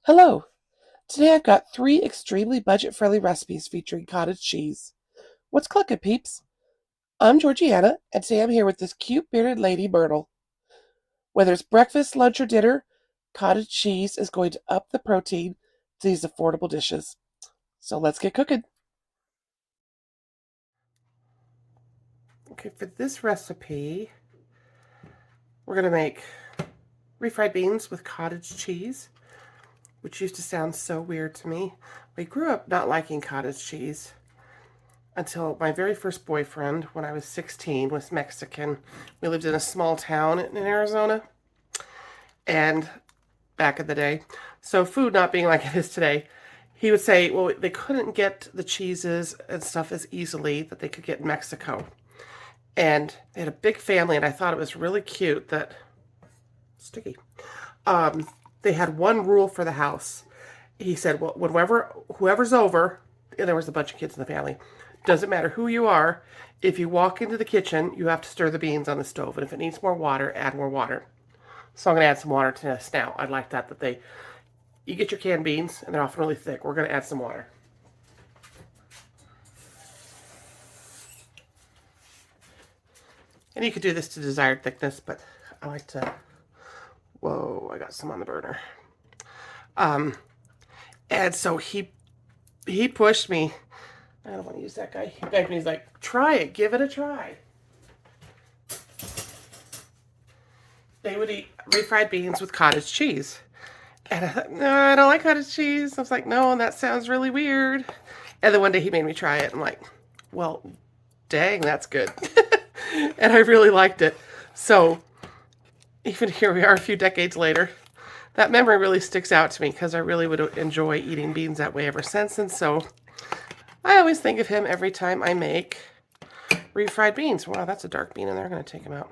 Hello! Today I've got 3 extremely budget-friendly recipes featuring cottage cheese. What's cluckin', peeps? I'm Georgiana, and today I'm here with this cute bearded lady, Myrtle. Whether it's breakfast, lunch, or dinner, cottage cheese is going to up the protein to these affordable dishes. So let's get cooking. Okay, for this recipe, we're going to make refried beans with cottage cheese, which used to sound so weird to me. We grew up not liking cottage cheese until my very first boyfriend, when I was 16, was Mexican. We lived in a small town in Arizona, and back in the day, so food not being like it is today, he would say, well, they couldn't get the cheeses and stuff as easily that they could get in Mexico. And they had a big family, and I thought it was really cute that, sticky, they had one rule for the house. He said, well, whoever's over, and there was a bunch of kids in the family, doesn't matter who you are, if you walk into the kitchen, you have to stir the beans on the stove. And if it needs more water, add more water. So I'm going to add some water to this now. I like that you get your canned beans, and they're often really thick. We're going to add some water. And you could do this to desired thickness, but I like to, whoa, I got some on the burner. And so he pushed me. I don't want to use that guy. He begged me. He's like, try it. Give it a try. They would eat refried beans with cottage cheese. And I thought, no, I don't like cottage cheese. I was like, no, that sounds really weird. And then one day he made me try it. I'm like, well, dang, that's good. And I really liked it. So even here we are a few decades later. That memory really sticks out to me because I really would enjoy eating beans that way ever since. And so I always think of him every time I make refried beans. Wow, that's a dark bean in there. I'm going to take him out.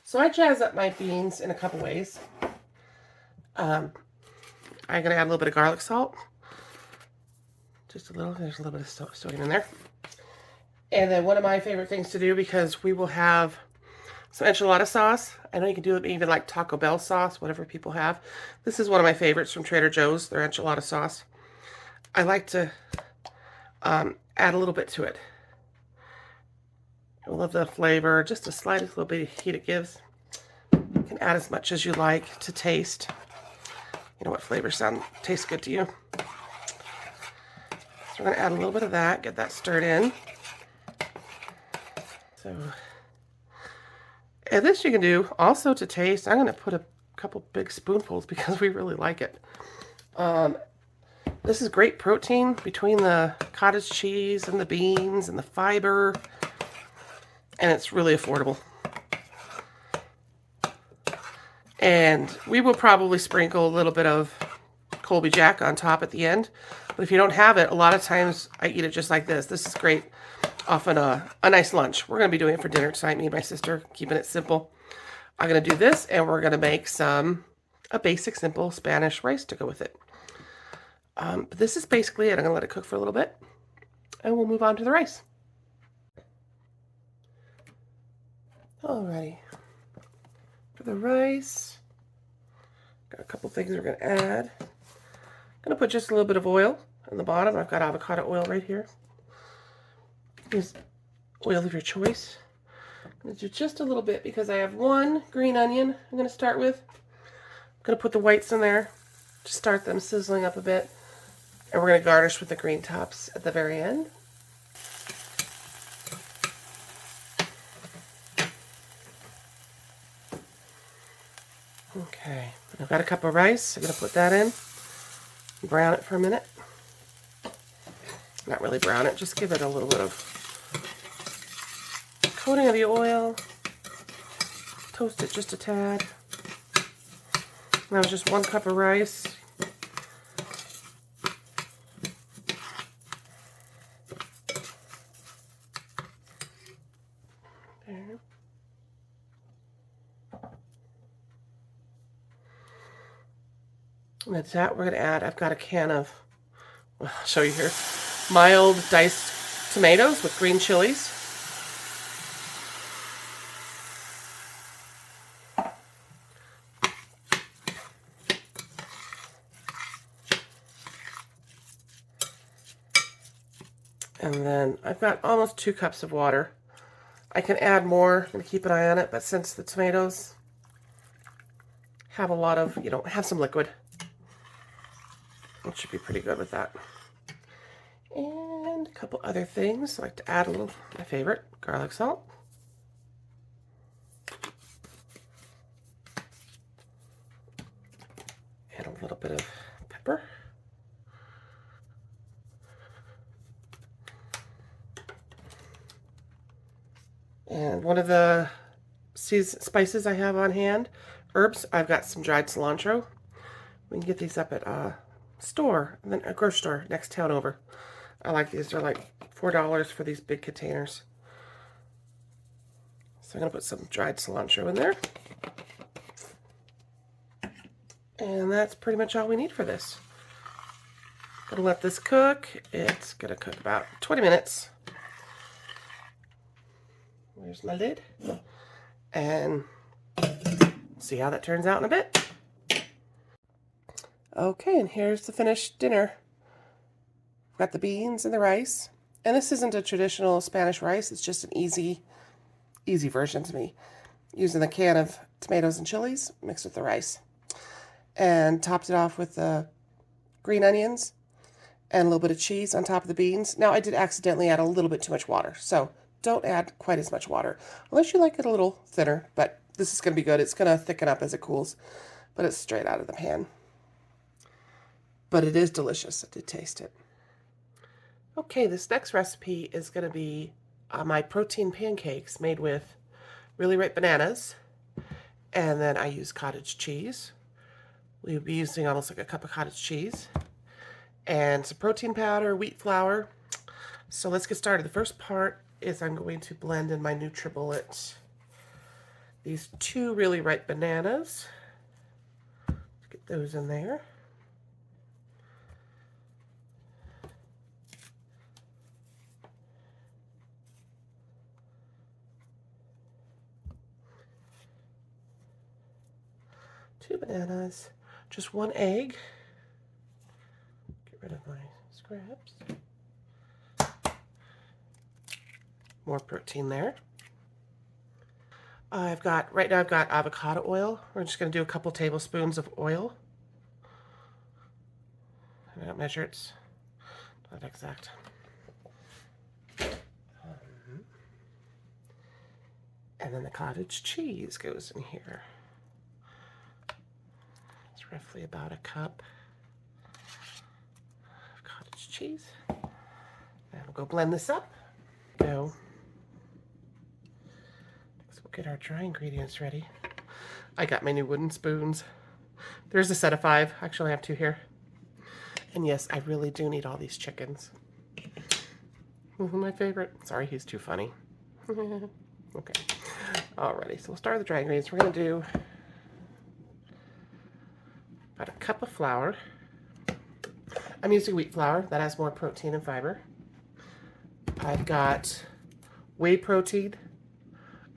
So I jazz up my beans in a couple ways. I'm going to add a little bit of garlic salt. Just a little. There's a little bit of sodium in there. And then one of my favorite things to do, because we will have some enchilada sauce. I know you can do it even like Taco Bell sauce, whatever people have. This is one of my favorites from Trader Joe's, their enchilada sauce. I like to add a little bit to it. I love the flavor, just a slightest little bit of heat it gives. You can add as much as you like to taste. You know what flavors taste good to you. So we're going to add a little bit of that, get that stirred in. So, and this you can do also to taste. I'm going to put a couple big spoonfuls because we really like it. This is great protein between the cottage cheese and the beans and the fiber. And it's really affordable. And we will probably sprinkle a little bit of Colby Jack on top at the end. But if you don't have it, a lot of times I eat it just like this. This is great. Often a nice lunch. We're going to be doing it for dinner tonight, me and my sister, keeping it simple. I'm going to do this, and we're going to make a basic, simple Spanish rice to go with it. But this is basically it. I'm going to let it cook for a little bit, and we'll move on to the rice. Alrighty. For the rice, got a couple things we're going to add. I'm going to put just a little bit of oil on the bottom. I've got avocado oil right here. Use oil of your choice. I'm going to do just a little bit because I have one green onion I'm going to start with. I'm going to put the whites in there to start them sizzling up a bit. And we're going to garnish with the green tops at the very end. Okay, I've got a cup of rice. I'm going to put that in. Brown it for a minute. Not really brown it, just give it a little bit of coating of the oil. Toast it just a tad. That was just 1 cup of rice. There. And that's that. We're going to add, I've got a can of, well, I'll show you here, mild diced tomatoes with green chilies. And then I've got almost 2 cups of water. I can add more, I'm going to keep an eye on it, but since the tomatoes have a lot of, have some liquid, it should be pretty good with that. And a couple other things. I like to add a little, my favorite, garlic salt. And a little bit of pepper. And one of the spices I have on hand, herbs, I've got some dried cilantro. We can get these up at a store, and then a grocery store next town over. I like these. They're like $4 for these big containers. So I'm going to put some dried cilantro in there. And that's pretty much all we need for this. Gonna let this cook. It's gonna cook about 20 minutes. Where's my lid? And see how that turns out in a bit. Okay, and here's the finished dinner. Got the beans and the rice. And this isn't a traditional Spanish rice, it's just an easy version to me. Using the can of tomatoes and chilies mixed with the rice. And topped it off with the green onions and a little bit of cheese on top of the beans. Now, I did accidentally add a little bit too much water, so don't add quite as much water, unless you like it a little thinner, but this is going to be good. It's going to thicken up as it cools, but it's straight out of the pan. But it is delicious. I did taste it. Okay, this next recipe is going to be my protein pancakes made with really ripe bananas, and then I use cottage cheese. We'll be using almost like a cup of cottage cheese and some protein powder, wheat flour. So let's get started. The first part is I'm going to blend in my NutriBullet. These 2 really ripe bananas. Let's get those in there. Two bananas. Just 1 egg. Get rid of my scraps. More protein there. Right now I've got avocado oil. We're just going to do a couple tablespoons of oil. I don't measure, it's not exact. And then the cottage cheese goes in here. Roughly about a cup of cottage cheese. And we'll go blend this up. So we'll get our dry ingredients ready. I got my new wooden spoons. There's a set of 5. Actually, I have 2 here. And yes, I really do need all these chickens. My favorite. Sorry, he's too funny. Okay. Alrighty, so we'll start with the dry ingredients. We're going to do about a cup of flour. I'm using wheat flour. That has more protein and fiber. I've got whey protein,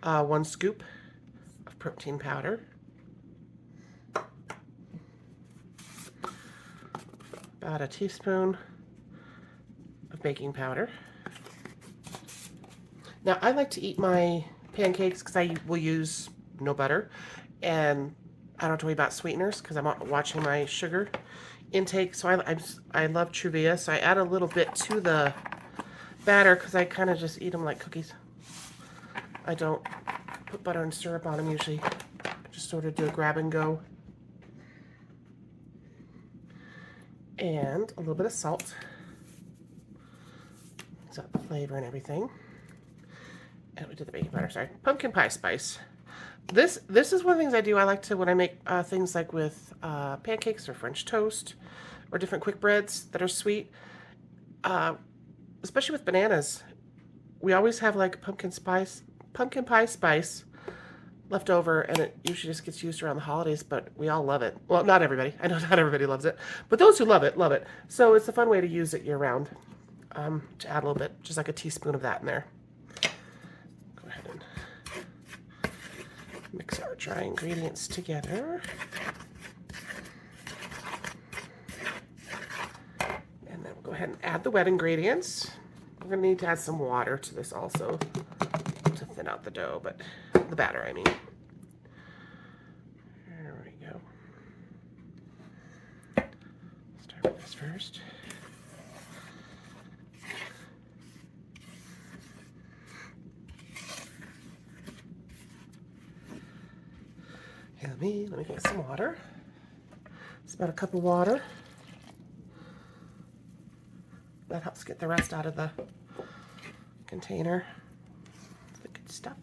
1 scoop of protein powder. About a teaspoon of baking powder. Now, I like to eat my pancakes because I will use no butter, and I don't have to worry about sweeteners because I'm watching my sugar intake. So I love Truvia, so I add a little bit to the batter because I kind of just eat them like cookies. I don't put butter and syrup on them usually. I just sort of do a grab and go. And a little bit of salt. It's got the flavor and everything. And we did the baking powder, sorry. Pumpkin pie spice. This is one of the things I do. I like to, when I make things like with pancakes or French toast or different quick breads that are sweet, especially with bananas, we always have like pumpkin pie spice left over, and it usually just gets used around the holidays, but we all love it. Well, not everybody. I know not everybody loves it, but those who love it, love it. So it's a fun way to use it year round, to add a little bit, just like a teaspoon of that in there. Go ahead and mix our dry ingredients together. And then we'll go ahead and add the wet ingredients. We're going to need to add some water to this also to thin out the dough, but the batter, I mean. There we go. Start with this first. Yummy. Let me get some water. It's about a cup of water. That helps get the rest out of the container. The good stuff.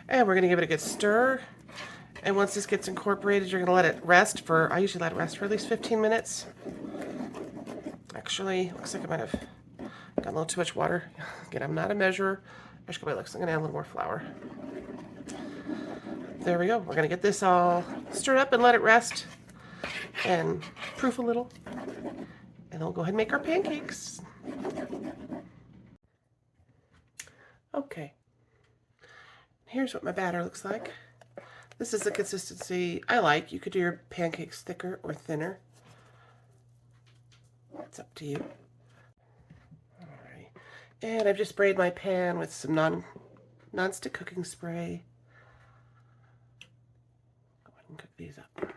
And we're going to give it a good stir. And once this gets incorporated, you're going to let it rest for, I usually let it rest for at least 15 minutes. Actually, looks like I might have got a little too much water. Again, I'm not a measurer. I'm going to add a little more flour. There we go. We're going to get this all stirred up and let it rest and proof a little. And then we'll go ahead and make our pancakes. Okay. Here's what my batter looks like. This is the consistency I like. You could do your pancakes thicker or thinner. It's up to you. Alright. And I've just sprayed my pan with some non-stick cooking spray. Go ahead and cook these up. Of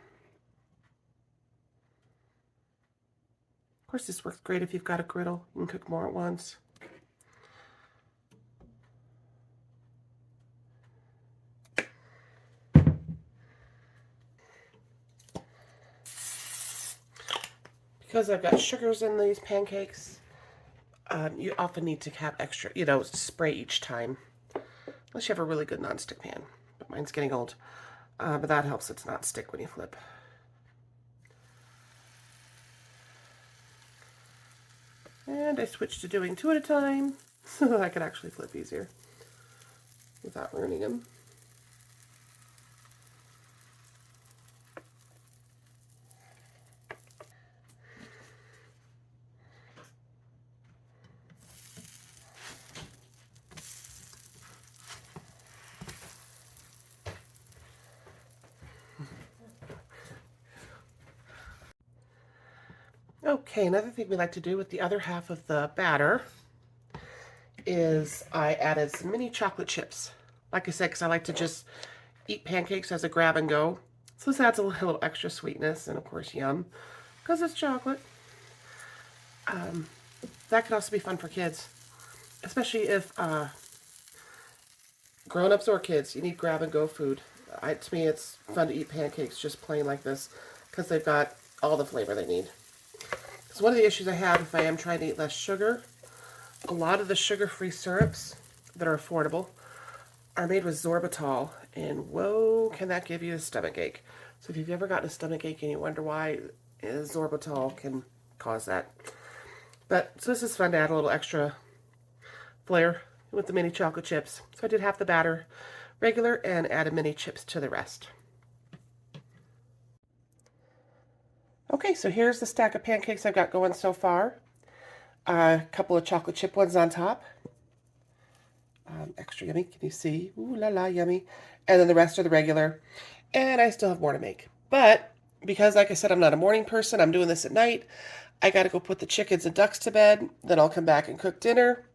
course, this works great if you've got a griddle. You can cook more at once. Because I've got sugars in these pancakes, you often need to have extra, spray each time. Unless you have a really good nonstick pan. But mine's getting old. But that helps it not stick when you flip. And I switched to doing 2 at a time so that I could actually flip easier without ruining them. Okay, another thing we like to do with the other half of the batter is I added some mini chocolate chips. Like I said, because I like to just eat pancakes as a grab and go. So this adds a little extra sweetness and of course yum, because it's chocolate. That could also be fun for kids, especially if grown-ups or kids, you need grab and go food. To me, it's fun to eat pancakes just plain like this because they've got all the flavor they need. So one of the issues I have if I am trying to eat less sugar, a lot of the sugar-free syrups that are affordable are made with sorbitol, and whoa, can that give you a stomach ache. So if you've ever gotten a stomach ache and you wonder why, sorbitol can cause that. So this is fun to add a little extra flair with the mini chocolate chips. So I did half the batter regular and added mini chips to the rest. Okay, so here's the stack of pancakes I've got going so far. A couple of chocolate chip ones on top. Extra yummy, can you see? Ooh la la, yummy. And then the rest are the regular. And I still have more to make. But because, like I said, I'm not a morning person, I'm doing this at night. I got to go put the chickens and ducks to bed. Then I'll come back and cook dinner.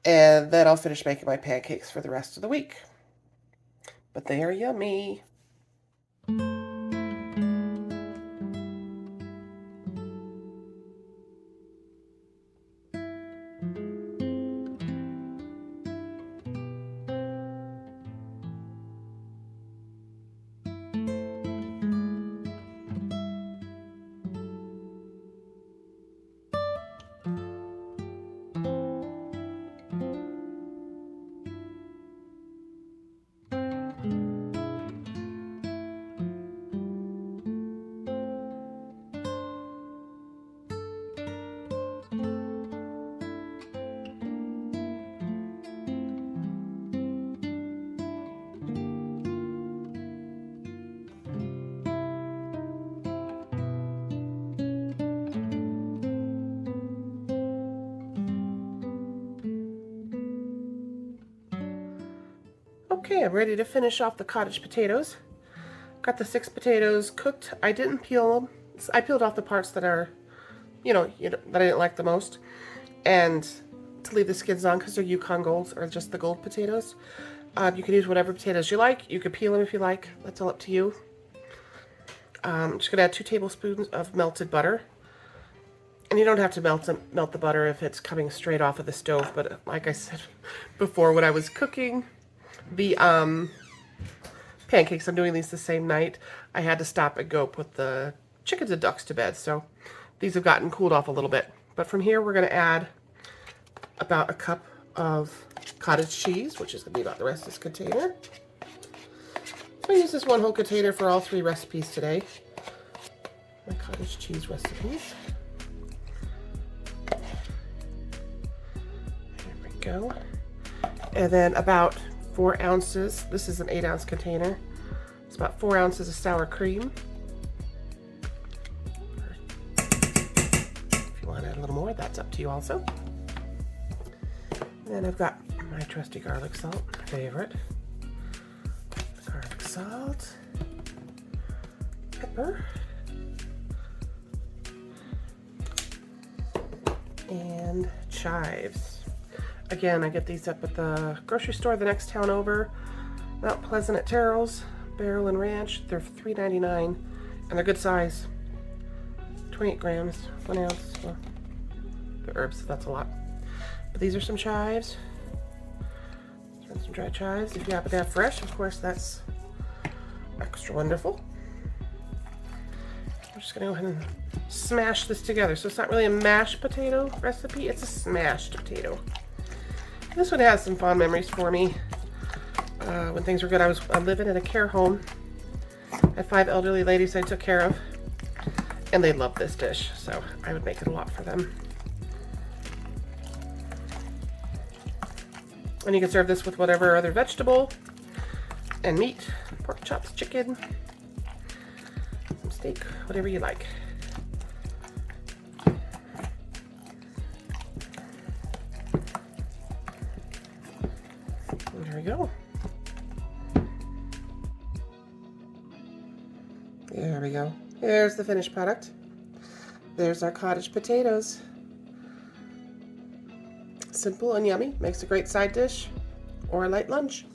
And then I'll finish making my pancakes for the rest of the week. But they are yummy. Okay, I'm ready to finish off the cottage potatoes. Got the 6 potatoes cooked. I didn't peel them. I peeled off the parts that are, that I didn't like the most. And to leave the skins on because they're Yukon Golds or just the gold potatoes. You can use whatever potatoes you like. You could peel them if you like. That's all up to you. I'm just going to add 2 tablespoons of melted butter. And you don't have to melt the butter if it's coming straight off of the stove. But like I said before, when I was cooking the pancakes, I'm doing these the same night, I had to stop and go put the chickens and ducks to bed. So these have gotten cooled off a little bit. But from here, we're going to add about a cup of cottage cheese, which is going to be about the rest of this container. So I use this one whole container for all 3 recipes today. My cottage cheese recipes. There we go. And then about 4 ounces. This is an 8-ounce container. It's about 4 ounces of sour cream. If you want to add a little more, that's up to you also. And then I've got my trusty garlic salt, my favorite. Garlic salt, pepper, and chives. Again, I get these up at the grocery store the next town over. Mount Pleasant at Terrell's, Barrel and Ranch. They're $3.99 and they're good size. 28 grams, 1 ounce. Well, the herbs, that's a lot. But these are some chives. Some dried chives. If you happen to have fresh, of course, that's extra wonderful. I'm just going to go ahead and smash this together. So it's not really a mashed potato recipe, it's a smashed potato. This one has some fond memories for me. When things were good, I was living in a care home. I had 5 elderly ladies I took care of, and they loved this dish, so I would make it a lot for them. And you can serve this with whatever other vegetable and meat, pork chops, chicken, some steak, whatever you like. And there we go. There we go. There's the finished product. There's our cottage potatoes. Simple and yummy, makes a great side dish or a light lunch.